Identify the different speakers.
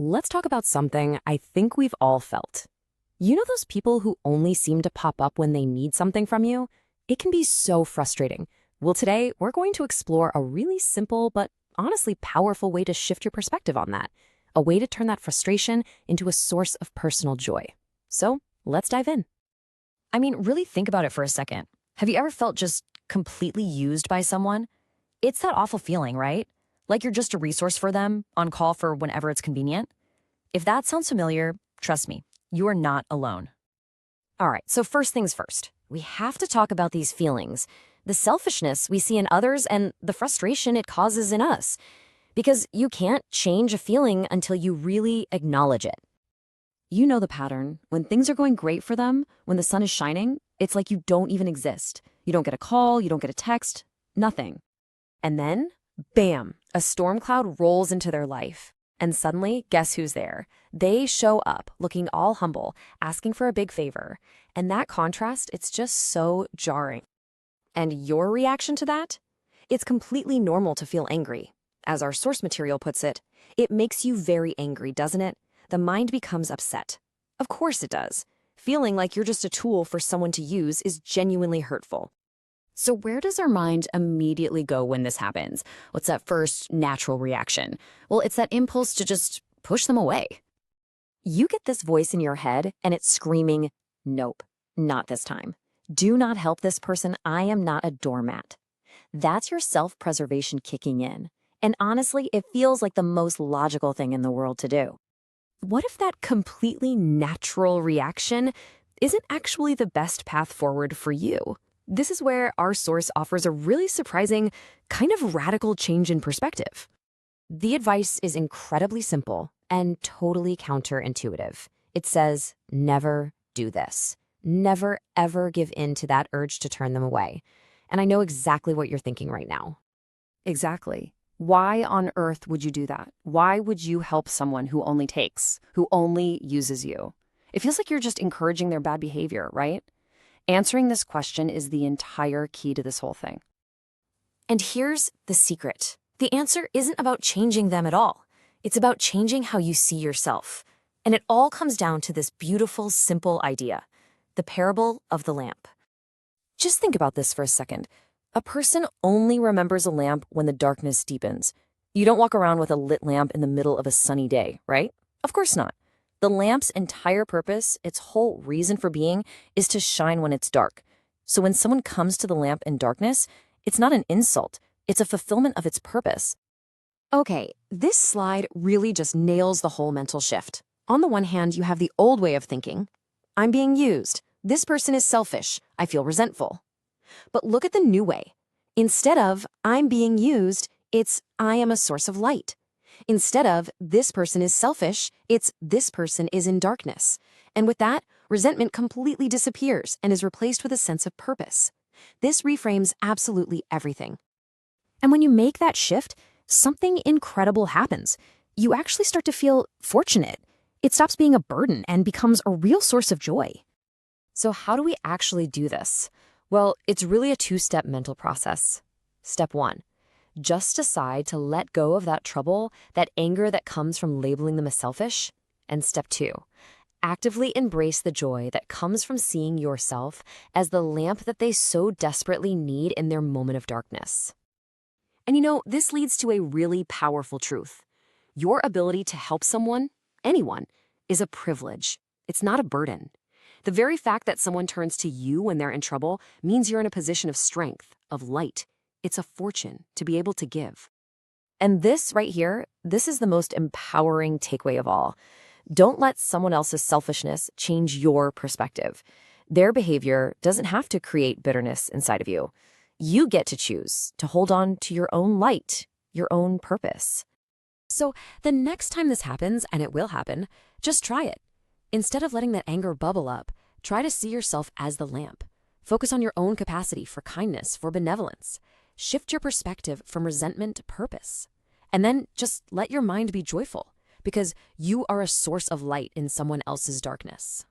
Speaker 1: let's talk about something I think we've all felt. You know those people who only seem to pop up when they need something from you? It can be so frustrating. Well, today we're going to explore a really simple but honestly powerful way to shift your perspective on that. A way to turn that frustration into a source of personal joy. So let's dive in.
Speaker 2: I mean, really think about it for a second. Have you ever felt just completely used by someone? It's that awful feeling, right? Like you're just a resource for them, on call for whenever it's convenient. If that sounds familiar, trust me, you are not alone.
Speaker 1: All right, so first things first. We have to talk about these feelings, the selfishness we see in others and the frustration it causes in us. Because you can't change a feeling until you really acknowledge it. You know the pattern. When things are going great for them, when the sun is shining, it's like you don't even exist. You don't get a call, you don't get a text, nothing. And then, bam, a storm cloud rolls into their life. And suddenly, guess who's there? They show up, looking all humble, asking for a big favor. And that contrast, it's just so jarring. And your reaction to that? It's completely normal to feel angry. As our source material puts it, it makes you very angry, doesn't it? The mind becomes upset. Of course it does. Feeling like you're just a tool for someone to use is genuinely hurtful. So where does our mind immediately go when this happens? What's that first natural reaction? Well, it's that impulse to just push them away. You get this voice in your head and it's screaming, nope, not this time. Do not help this person. I am not a doormat. That's your self-preservation kicking in. And honestly, it feels like the most logical thing in the world to do. What if that completely natural reaction isn't actually the best path forward for you? This is where our source offers a really surprising, kind of radical change in perspective. The advice is incredibly simple and totally counterintuitive. It says, never do this. Never, ever give in to that urge to turn them away. And I know exactly what you're thinking right now.
Speaker 3: Exactly. Why on earth would you do that? Why would you help someone who only takes, who only uses you? It feels like you're just encouraging their bad behavior, right? Answering this question is the entire key to this whole thing.
Speaker 1: And here's the secret. The answer isn't about changing them at all. It's about changing how you see yourself. And it all comes down to this beautiful, simple idea, the parable of the lamp. Just think about this for a second. A person only remembers a lamp when the darkness deepens. You don't walk around with a lit lamp in the middle of a sunny day, right? Of course not. The lamp's entire purpose, its whole reason for being, is to shine when it's dark. So when someone comes to the lamp in darkness, it's not an insult. It's a fulfillment of its purpose. Okay, this slide really just nails the whole mental shift. On the one hand, you have the old way of thinking. I'm being used. This person is selfish. I feel resentful. But look at the new way. Instead of, I'm being used, it's, I am a source of light. Instead of, this person is selfish, it's, this person is in darkness. And with that, resentment completely disappears and is replaced with a sense of purpose. This reframes absolutely everything. And when you make that shift, something incredible happens. You actually start to feel fortunate. It stops being a burden and becomes a real source of joy. So how do we actually do this? Well, it's really a two-step mental process. Step 1, just decide to let go of that trouble, that anger that comes from labeling them as selfish. And step 2, actively embrace the joy that comes from seeing yourself as the lamp that they so desperately need in their moment of darkness. And you know, this leads to a really powerful truth. Your ability to help someone, anyone, is a privilege. It's not a burden. The very fact that someone turns to you when they're in trouble means you're in a position of strength, of light. It's a fortune to be able to give. And this right here, this is the most empowering takeaway of all. Don't let someone else's selfishness change your perspective. Their behavior doesn't have to create bitterness inside of you. You get to choose to hold on to your own light, your own purpose. So the next time this happens, and it will happen, just try it. Instead of letting that anger bubble up, try to see yourself as the lamp. Focus on your own capacity for kindness, for benevolence. Shift your perspective from resentment to purpose. And then just let your mind be joyful, because you are a source of light in someone else's darkness.